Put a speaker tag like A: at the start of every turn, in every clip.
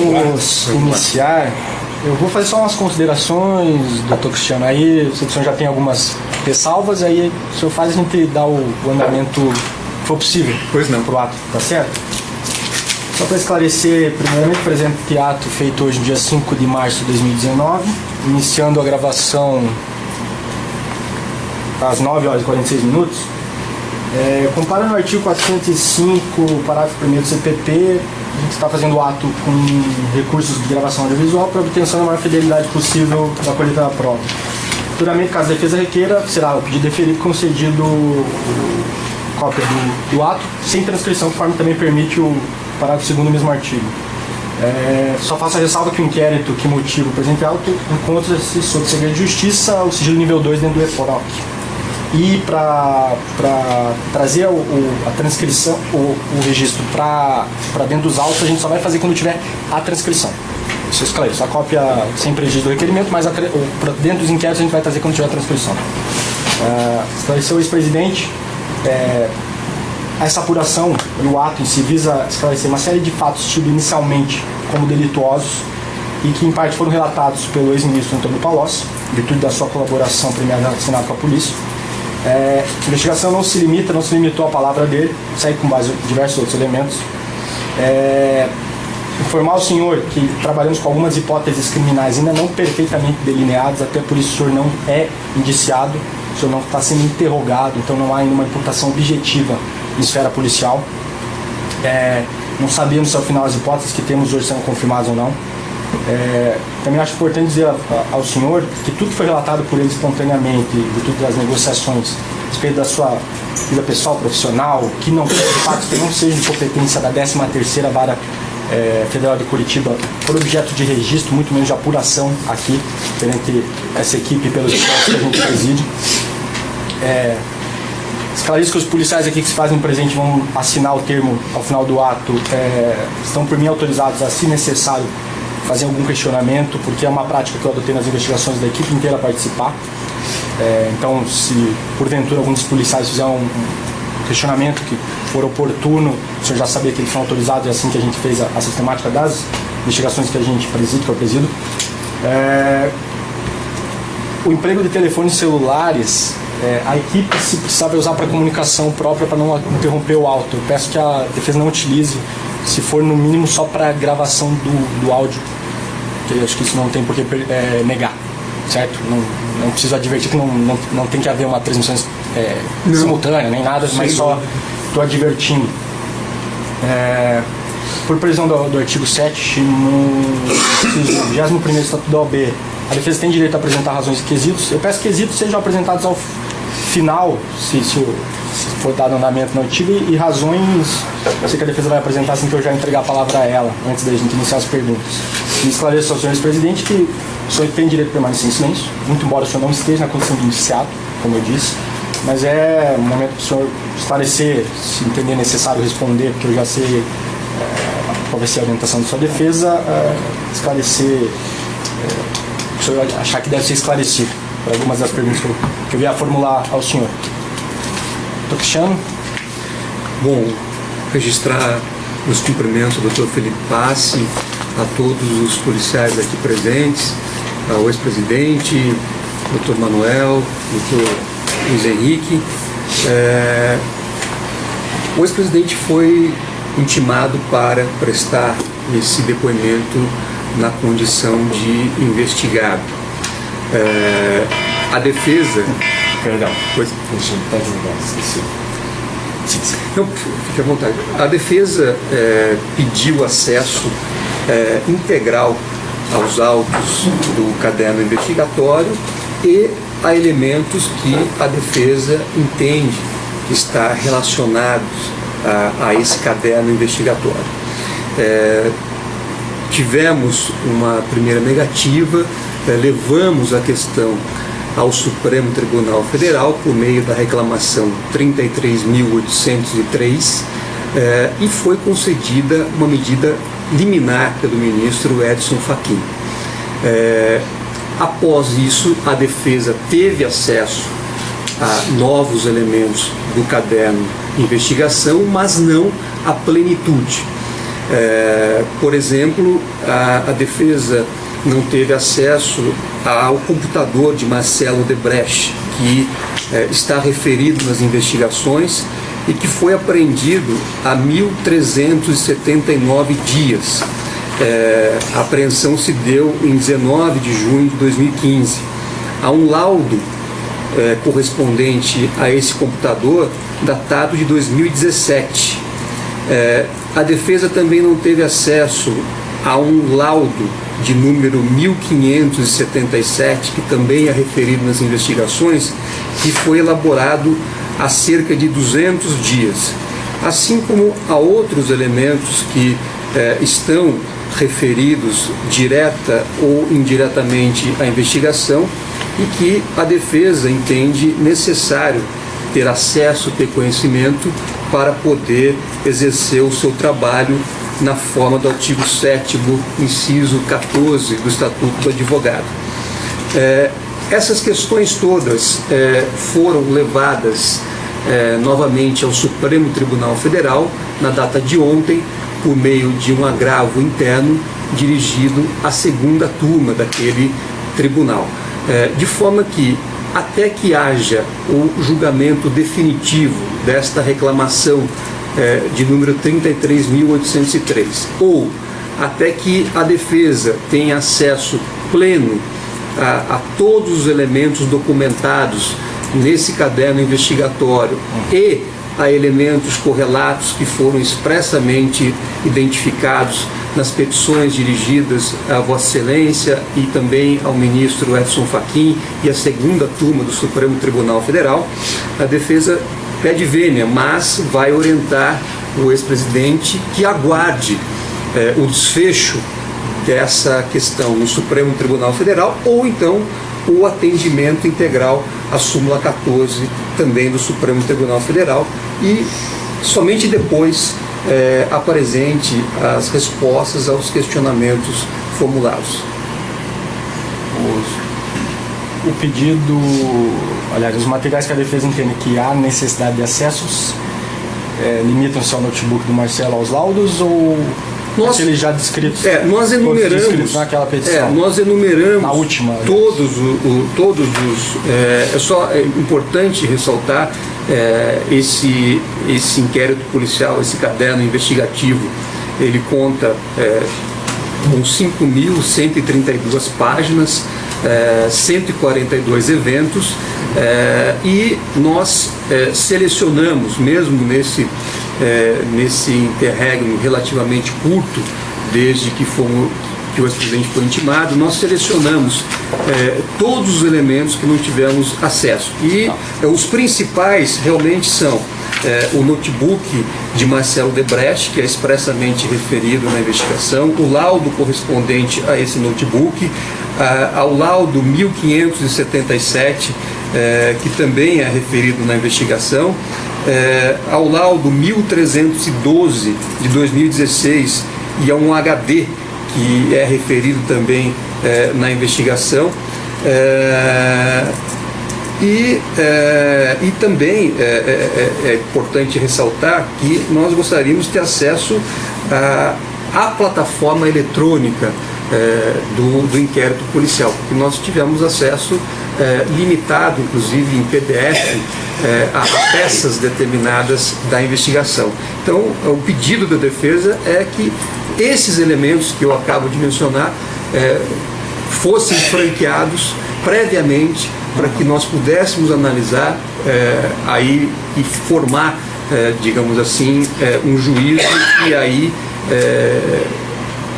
A: Vamos iniciar. Eu vou fazer só umas considerações, doutor Cristiano. Aí, se o senhor já tem algumas ressalvas, aí o senhor faz a gente dar o andamento que for possível.
B: Pois não.
A: Pro ato, tá certo? Só para esclarecer, primeiramente, o presente ato feito hoje, dia 5 de março de 2019, iniciando a gravação às 9h46. Comparando o artigo 405, parágrafo 1º do CPP, a gente está fazendo o ato com recursos de gravação audiovisual para obtenção da maior fidelidade possível da colheita da prova. Futuramente, caso a defesa requeira, será o pedido deferido concedido cópia do ato, sem transcrição, conforme também permite o parágrafo 2º do mesmo artigo. Só faço a ressalva que o inquérito que motiva o presente auto encontra-se sob segredo de justiça, o sigilo nível 2 dentro do EFOROC. E para trazer a transcrição, o registro para dentro dos autos, a gente só vai fazer quando tiver a transcrição. Isso é claro, a cópia sem prejuízo do requerimento, mas dentro dos inquéritos a gente vai trazer quando tiver a transcrição. Esclareceu o ex-presidente, essa apuração e o ato em si visa esclarecer uma série de fatos tidos inicialmente como delituosos e que em parte foram relatados pelo ex-ministro Antônio Palocci, em virtude da sua colaboração premiada no Senado com a polícia. A investigação não se limitou à palavra dele, segue com base em diversos outros elementos. Informar ao senhor que trabalhamos com algumas hipóteses criminais ainda não perfeitamente delineadas, até por isso o senhor não é indiciado, o senhor não está sendo interrogado, então não há ainda uma imputação objetiva em esfera policial. Não sabemos se ao final as hipóteses que temos hoje serão confirmadas ou não. Também acho importante dizer ao senhor que tudo que foi relatado por ele espontaneamente, de tudo das negociações, a respeito da sua vida pessoal, profissional, que não tem fatos que não sejam de competência da 13ª Vara Federal de Curitiba, por objeto de registro, muito menos de apuração aqui, perante essa equipe pelos estados que a gente preside. Esclareço que os policiais aqui que se fazem presente vão assinar o termo ao final do ato, estão por mim autorizados a, se necessário, fazer algum questionamento, porque é uma prática que eu adotei nas investigações da equipe inteira participar. Então, se porventura algum dos policiais fizer um questionamento que for oportuno, o senhor já sabia que eles são autorizados, é assim que a gente fez a sistemática das investigações que a gente preside, que eu presido. O emprego de telefones celulares, a equipe, se precisar, vai usar para comunicação própria, para não interromper o auto. Eu peço que a defesa não utilize, se for no mínimo só para gravação do áudio, que acho que isso não tem por que negar, certo? Não preciso advertir que não tem que haver uma transmissão simultânea, nem nada, mas só estou advertindo. Por previsão do artigo 7, no 21º Estatuto da OAB, a defesa tem direito a apresentar razões e quesitos. Eu peço que quesitos sejam apresentados ao final, se for dado andamento no artigo, e razões, eu sei que a defesa vai apresentar assim que eu já entregar a palavra a ela, antes da gente iniciar as perguntas. E esclareço ao senhor ex-presidente que o senhor tem direito de permanecer em silêncio, muito embora o senhor não esteja na condição de indiciado, como eu disse, mas é um momento para o senhor esclarecer, se entender necessário responder, porque eu já sei qual vai ser a orientação da sua defesa, esclarecer, o senhor achar que deve ser esclarecido por algumas das perguntas que eu ia formular ao senhor. Doutor Cristiano?
B: Bom, registrar os cumprimentos do Dr. Felipe Passi, a todos os policiais aqui presentes, ao ex-presidente, Dr. Manuel, Dr. Luiz Henrique. O ex-presidente foi intimado para prestar esse depoimento na condição de investigado. A defesa...
A: Perdão.
B: Pois...
A: Esqueci.
B: Não, fique à vontade. A defesa pediu acesso integral aos autos do caderno investigatório e a elementos que a defesa entende estar relacionados a esse caderno investigatório. Tivemos uma primeira negativa, levamos a questão ao Supremo Tribunal Federal por meio da reclamação 33.803 e foi concedida uma medida liminar pelo ministro Edson Fachin. Após isso, a defesa teve acesso a novos elementos do caderno de investigação, mas não a plenitude. Por exemplo, a defesa não teve acesso ao computador de Marcelo Odebrecht, que está referido nas investigações e que foi apreendido há 1.379 dias. A apreensão se deu em 19 de junho de 2015. Há um laudo correspondente a esse computador datado de 2017. A defesa também não teve acesso a um laudo de número 1577, que também é referido nas investigações, que foi elaborado há cerca de 200 dias, assim como a outros elementos que estão referidos direta ou indiretamente à investigação e que a defesa entende necessário ter acesso, ter conhecimento para poder exercer o seu trabalho na forma do artigo 7º, inciso 14 do Estatuto do Advogado. Essas questões todas foram levadas novamente ao Supremo Tribunal Federal na data de ontem, por meio de um agravo interno dirigido à segunda turma daquele tribunal. De forma que, até que haja o julgamento definitivo desta reclamação de número 33.803, ou até que a defesa tenha acesso pleno a todos os elementos documentados nesse caderno investigatório e a elementos correlatos que foram expressamente identificados nas petições dirigidas a Vossa Excelência e também ao ministro Edson Fachin e à segunda turma do Supremo Tribunal Federal, a defesa pede vênia, mas vai orientar o ex-presidente que aguarde o desfecho dessa questão no Supremo Tribunal Federal ou então o atendimento integral à súmula 14 também do Supremo Tribunal Federal e somente depois apresente as respostas aos questionamentos formulados.
A: O pedido, aliás, os materiais que a defesa entende que há necessidade de acessos limitam-se ao notebook do Marcelo aos laudos ou aqueles já descritos?
B: Nós enumeramos
A: naquela petição.
B: Nós enumeramos
A: na última,
B: todos os. É só importante ressaltar esse inquérito policial, esse caderno investigativo. Ele conta com 5.132 páginas, 142 eventos, e nós selecionamos, mesmo nesse interregno relativamente curto, desde que o ex-presidente foi intimado, nós selecionamos todos os elementos que não tivemos acesso. E os principais realmente são o notebook de Marcelo Odebrecht, que é expressamente referido na investigação, o laudo correspondente a esse notebook, ao laudo 1577, que também é referido na investigação, ao laudo 1312 de 2016 e a um HD que é referido também na investigação. E também é importante ressaltar que nós gostaríamos de ter acesso à plataforma eletrônica do inquérito policial, porque nós tivemos acesso limitado, inclusive em PDF, a peças determinadas da investigação. Então, o pedido da defesa é que esses elementos que eu acabo de mencionar fossem franqueados previamente para que nós pudéssemos analisar aí e formar, digamos assim, um juízo e aí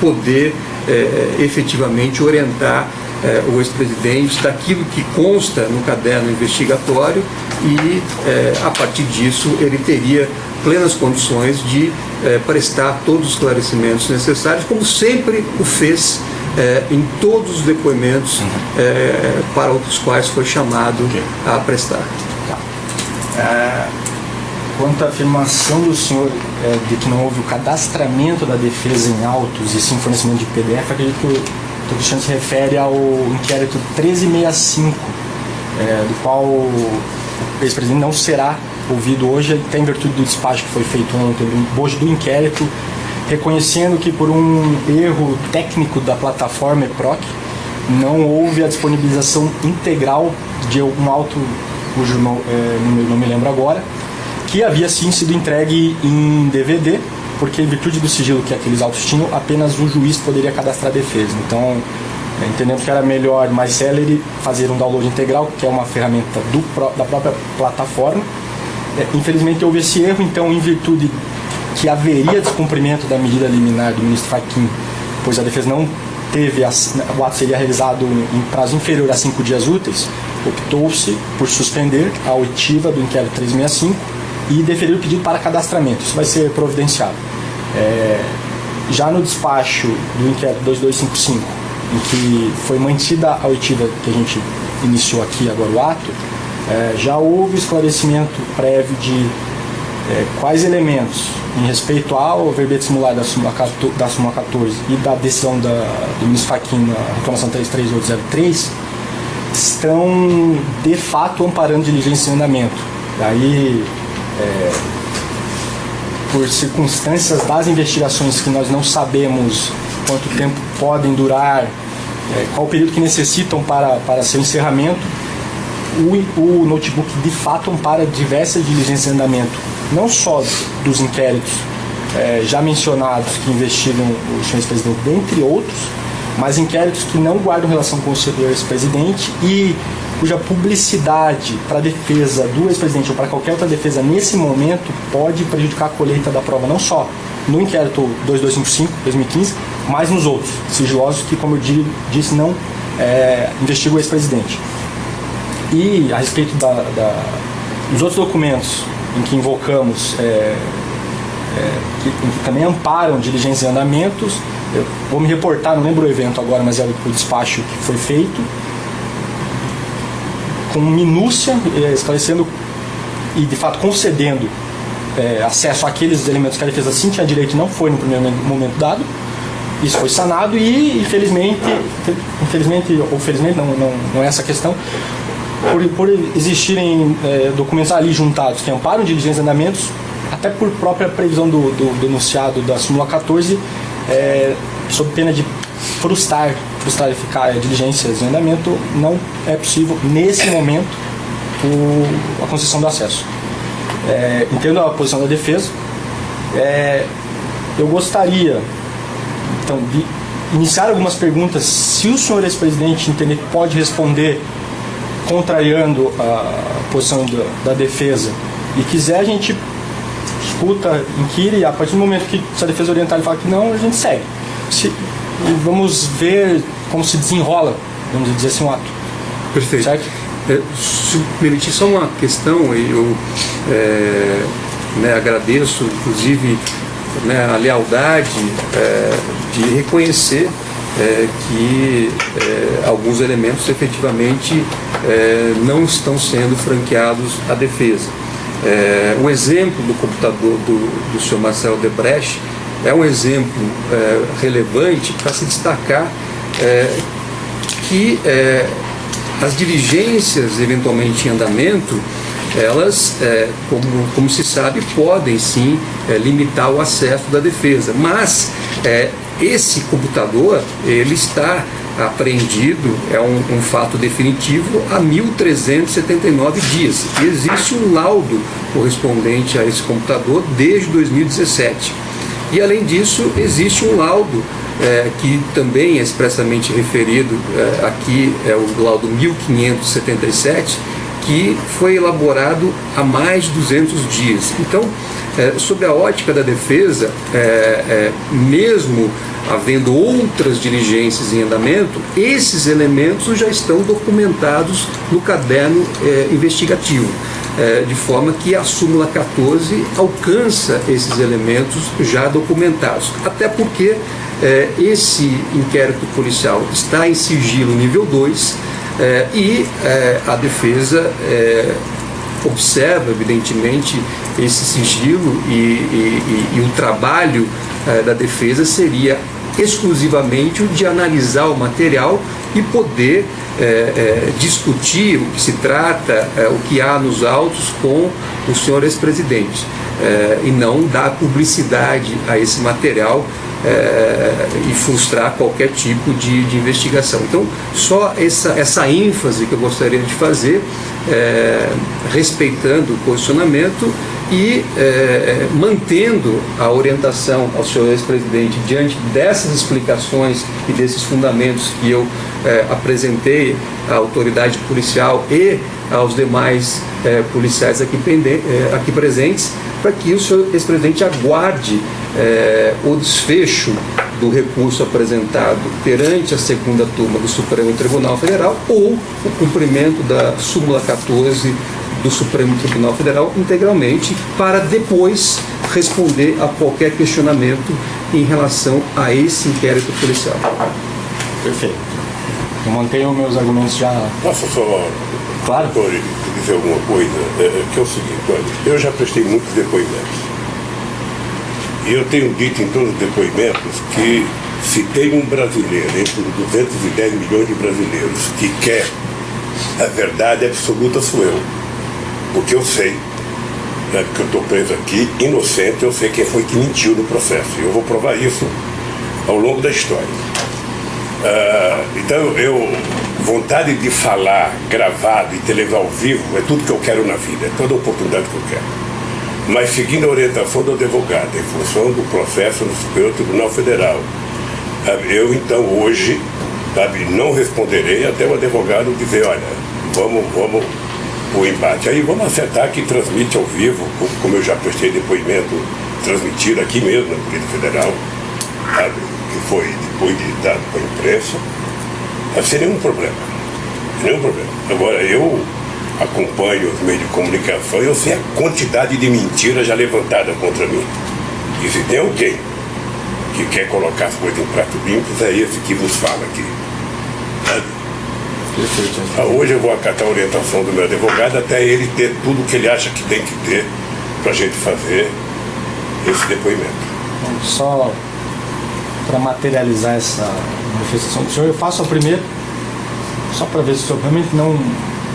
B: poder efetivamente orientar o ex-presidente daquilo que consta no caderno investigatório e, a partir disso, ele teria plenas condições de prestar todos os esclarecimentos necessários, como sempre o fez em todos os depoimentos para os quais foi chamado a prestar.
A: Quanto à afirmação do senhor de que não houve o cadastramento da defesa em autos e sim fornecimento de PDF, acredito que o Dr. Cristiano se refere ao inquérito 1365, do qual o ex-presidente não será ouvido hoje, até em virtude do despacho que foi feito ontem, hoje do inquérito, reconhecendo que por um erro técnico da plataforma EPROC não houve a disponibilização integral de um auto, cujo número não me lembro agora, que havia sim sido entregue em DVD, porque em virtude do sigilo que aqueles autos tinham, apenas o juiz poderia cadastrar a defesa. Então, entendendo que era melhor, mais célere, fazer um download integral, que é uma ferramenta da própria plataforma. Infelizmente houve esse erro, então, em virtude que haveria descumprimento da medida liminar do ministro Fachin, pois a defesa não teve, o ato seria realizado em prazo inferior a 5 dias úteis, optou-se por suspender a oitiva do inquérito 365 e deferir o pedido para cadastramento. Isso vai ser providenciado. Já no despacho do inquérito 2255, em que foi mantida a oitiva que a gente iniciou aqui agora o ato, já houve esclarecimento prévio de quais elementos, em respeito ao verbete simulado da súmula 14 e da decisão do ministro Fachin na reclamação 33803, estão de fato amparando diligência em andamento. Daí, por circunstâncias das investigações que nós não sabemos quanto tempo podem durar, qual o período que necessitam para seu encerramento, o notebook de fato ampara diversas diligências em andamento, não só dos inquéritos já mencionados que investigam o senhor ex-presidente, dentre outros, mas inquéritos que não guardam relação com o senhor ex-presidente e cuja publicidade para a defesa do ex-presidente ou para qualquer outra defesa nesse momento pode prejudicar a colheita da prova, não só no inquérito 2255, 2015, mas nos outros sigilosos que, como eu disse, não investigam o ex-presidente. E a respeito dos outros documentos em que invocamos, em que também amparam diligências em andamentos, eu vou me reportar, não lembro o evento agora, mas é o despacho que foi feito, com minúcia, esclarecendo e de fato concedendo acesso àqueles elementos que a defesa sim tinha direito e não foi no primeiro momento dado. Isso foi sanado e infelizmente ou felizmente, não é essa a questão, por existirem documentos ali juntados que amparam diligências em andamentos, até por própria previsão do enunciado da súmula 14, sob pena de frustrar eficaz diligências em andamento, não é possível, nesse momento, a concessão do acesso. Entendo a posição da defesa. Eu gostaria, então, de iniciar algumas perguntas, se o senhor ex-presidente entender que pode responder contrariando a posição da defesa e quiser, a gente escuta, inquire, e a partir do momento que se a defesa orientar e falar que não, a gente segue. E vamos ver como se desenrola, vamos dizer assim, um ato.
B: Perfeito.
A: Certo?
B: Se permitir só uma questão, eu agradeço, inclusive, a lealdade de reconhecer que alguns elementos efetivamente não estão sendo franqueados à defesa. O exemplo do computador do senhor Marcelo Odebrecht é um exemplo relevante para se destacar que as diligências eventualmente em andamento, elas, como se sabe, podem sim limitar o acesso da defesa, mas esse computador, ele está apreendido, é um fato definitivo, há 1.379 dias. E existe um laudo correspondente a esse computador desde 2017. E, além disso, existe um laudo que também é expressamente referido aqui, é o laudo 1577, que foi elaborado há mais de 200 dias. Então, sob a ótica da defesa, mesmo havendo outras diligências em andamento, esses elementos já estão documentados no caderno investigativo, de forma que a súmula 14 alcança esses elementos já documentados. Até porque esse inquérito policial está em sigilo nível 2 e a defesa observa, evidentemente, esse sigilo e o trabalho da defesa seria exclusivamente o de analisar o material e poder discutir o que se trata, o que há nos autos com o senhor ex-presidente. e não dar publicidade a esse material e frustrar qualquer tipo de investigação. Então, só essa ênfase que eu gostaria de fazer, respeitando o posicionamento e mantendo a orientação ao senhor ex-presidente diante dessas explicações e desses fundamentos que eu apresentei à autoridade policial e aos demais policiais aqui presentes, para que o senhor ex-presidente aguarde o desfecho do recurso apresentado perante a segunda turma do Supremo Tribunal Federal ou o cumprimento da súmula 14 do Supremo Tribunal Federal integralmente, para depois responder a qualquer questionamento em relação a esse inquérito policial.
A: Perfeito. Eu mantenho meus argumentos já...
C: Posso só,
A: claro,
C: doutor, dizer alguma coisa? Que é o seguinte, olha, eu já prestei muitos depoimentos. E eu tenho dito em todos os depoimentos que se tem um brasileiro, entre os 210 milhões de brasileiros, que quer a verdade absoluta, sou eu. Porque eu sei, né, porque eu estou preso aqui, inocente, eu sei quem foi que mentiu no processo. E eu vou provar isso ao longo da história. Então, vontade de falar gravado e televisão ao vivo é tudo que eu quero na vida, é toda a oportunidade que eu quero. Mas seguindo a orientação do advogado, em função do processo no Superior Tribunal Federal, eu então hoje, não responderei até o advogado dizer, olha, vamos o embate. Aí vamos acertar que transmite ao vivo, como eu já prestei depoimento transmitido aqui mesmo na Polícia Federal, que foi depois de dado para a imprensa, sem nenhum problema. Nenhum problema. Agora, eu acompanho os meios de comunicação e eu sei a quantidade de mentiras já levantadas contra mim. E se tem alguém que quer colocar as coisas em prato limpos, é esse que vos fala aqui. Hoje eu vou acatar a orientação do meu advogado até ele ter tudo o que ele acha que tem que ter para a gente fazer esse depoimento.
A: Só para materializar essa manifestação do senhor, eu faço a primeira, só para ver se o senhor realmente não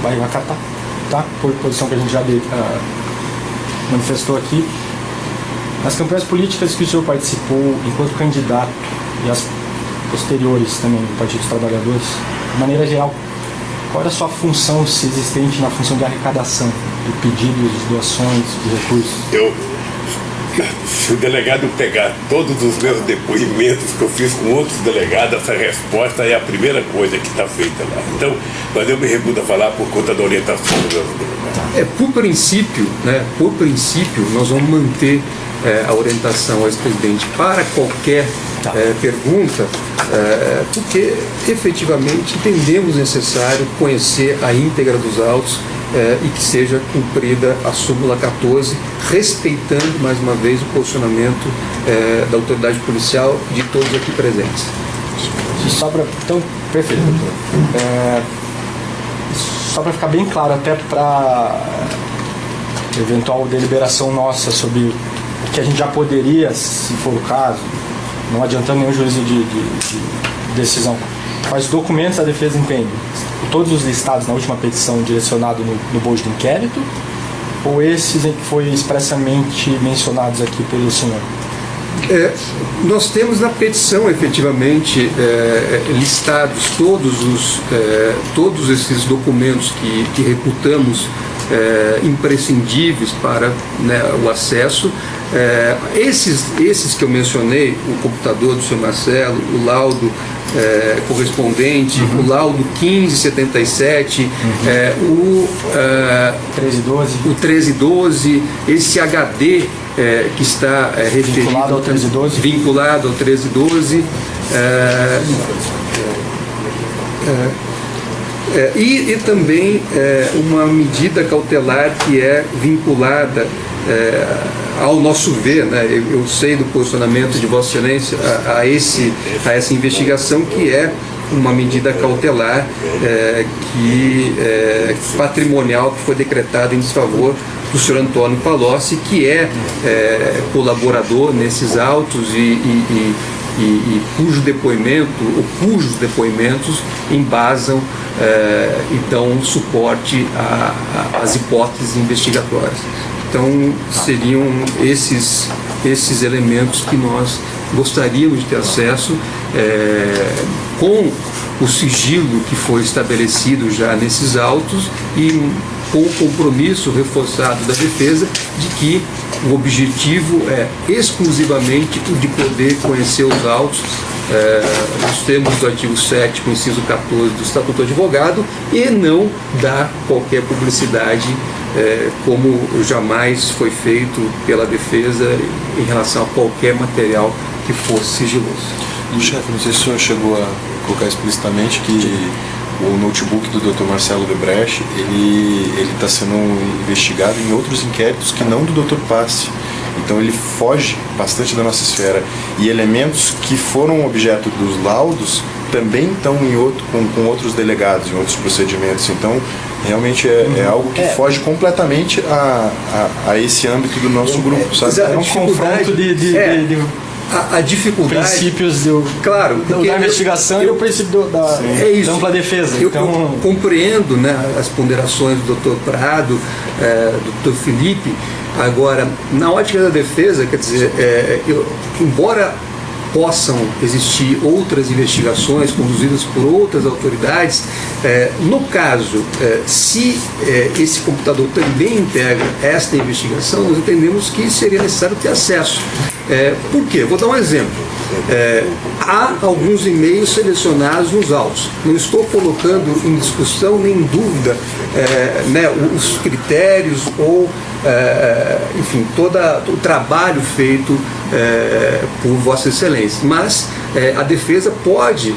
A: vai acatar, tá? Por posição que a gente já manifestou aqui. Nas campanhas políticas que o senhor participou enquanto candidato e as posteriores também do Partido dos Trabalhadores, de maneira geral, qual era a sua função, se existente, na função de arrecadação de pedidos, de doações, de recursos?
C: Se o delegado pegar todos os meus depoimentos que eu fiz com outros delegados, essa resposta é a primeira coisa que está feita lá. Então, mas eu me recuso a falar por conta da orientação dos meus delegados.
B: Por princípio, nós vamos manter a orientação ao ex-presidente para qualquer pergunta, porque efetivamente entendemos necessário conhecer a íntegra dos autos e que seja cumprida a súmula 14, respeitando mais uma vez o posicionamento da autoridade policial de todos aqui presentes.
A: Então, perfeito, doutor. Só para ficar bem claro, até para eventual deliberação nossa sobre o que a gente já poderia, se for o caso, não adiantando nenhum juízo de decisão, quais documentos a defesa entende? Todos os listados na última petição direcionado no bojo de inquérito, ou esses em que foi expressamente mencionados aqui pelo senhor?
B: Nós temos na petição, efetivamente, listados todos esses documentos que reputamos imprescindíveis para o acesso. Esses que eu mencionei, o computador do senhor Marcelo, o laudo correspondente, o laudo 1577, o 1312, esse HD que está referido
A: vinculado ao 1312,
B: vinculado ao 1312, e também uma medida cautelar que é vinculada ao nosso ver, eu sei do posicionamento de Vossa Excelência a essa investigação, que é uma medida cautelar patrimonial que foi decretada em desfavor do senhor Antônio Palocci, que é colaborador nesses autos e cujo depoimento, ou cujos depoimentos embasam então suporte às hipóteses investigatórias. Então, seriam esses elementos que nós gostaríamos de ter acesso com o sigilo que foi estabelecido já nesses autos e com o compromisso reforçado da defesa de que o objetivo é exclusivamente o de poder conhecer os autos, os termos do artigo 7º, inciso 14 do Estatuto do Advogado, e não dar qualquer publicidade, como jamais foi feito pela defesa em relação a qualquer material que fosse sigiloso.
D: Chefe, não sei se o senhor chegou a colocar explicitamente que o notebook do Dr. Marcelo Debrecht, ele está sendo investigado em outros inquéritos que não do Dr. Passi. Então ele foge bastante da nossa esfera. E elementos que foram objeto dos laudos também estão com outros delegados, em outros procedimentos. Então, realmente é algo que foge completamente a esse âmbito do nosso grupo, sabe?
A: É um confronto
B: a dificuldade...
A: princípios
B: claro,
A: da investigação e o princípio da ampla defesa.
B: Eu compreendo, né, as ponderações do Dr. Prado, do Dr. Felipe. Agora, na ótica da defesa, quer dizer, embora possam existir outras investigações conduzidas por outras autoridades, no caso, se esse computador também integra esta investigação, nós entendemos que seria necessário ter acesso. Por quê? Vou dar um exemplo. Há alguns e-mails selecionados nos autos. Não estou colocando em discussão nem em dúvida os critérios ou, enfim, todo o trabalho feito por Vossa Excelência. Mas a defesa pode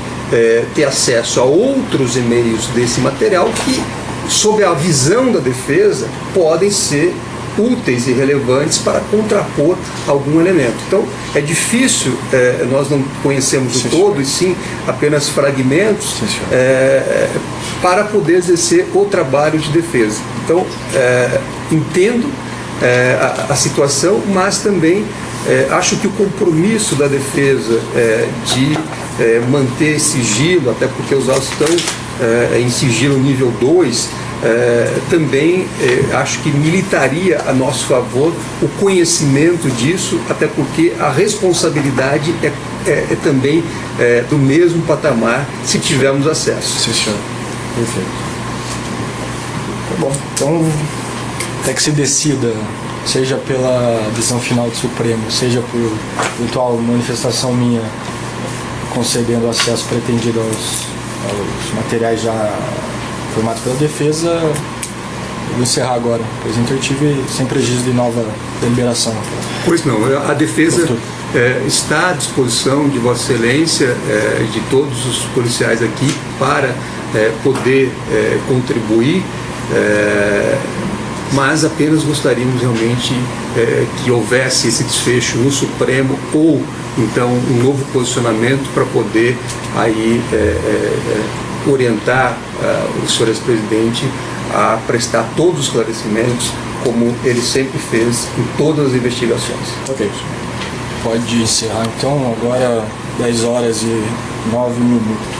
B: ter acesso a outros e-mails desse material que, sob a visão da defesa, podem ser úteis e relevantes para contrapor algum elemento. Então, é difícil, nós não conhecemos o todo, e sim apenas fragmentos, para poder exercer o trabalho de defesa. Então, entendo a situação, mas também acho que o compromisso da defesa de manter sigilo, até porque os autos estão em sigilo nível 2, também acho que militaria a nosso favor o conhecimento disso, até porque a responsabilidade é também do mesmo patamar se tivermos acesso.
D: Sim, senhor. Perfeito.
A: Tá bom, então até que se decida, seja pela decisão final do Supremo, seja por eventual manifestação minha concedendo acesso pretendido aos materiais já formados pela defesa, eu vou encerrar agora. Pois eu tive sem prejuízo de nova deliberação.
B: Pois não, a defesa está à disposição de Vossa Excelência, de todos os policiais aqui, para poder contribuir, mas apenas gostaríamos realmente que houvesse esse desfecho no Supremo ou então um novo posicionamento para poder aí orientar o senhor ex-presidente a prestar todos os esclarecimentos como ele sempre fez em todas as investigações.
A: Ok. Pode encerrar então, agora 10 horas e 9 minutos.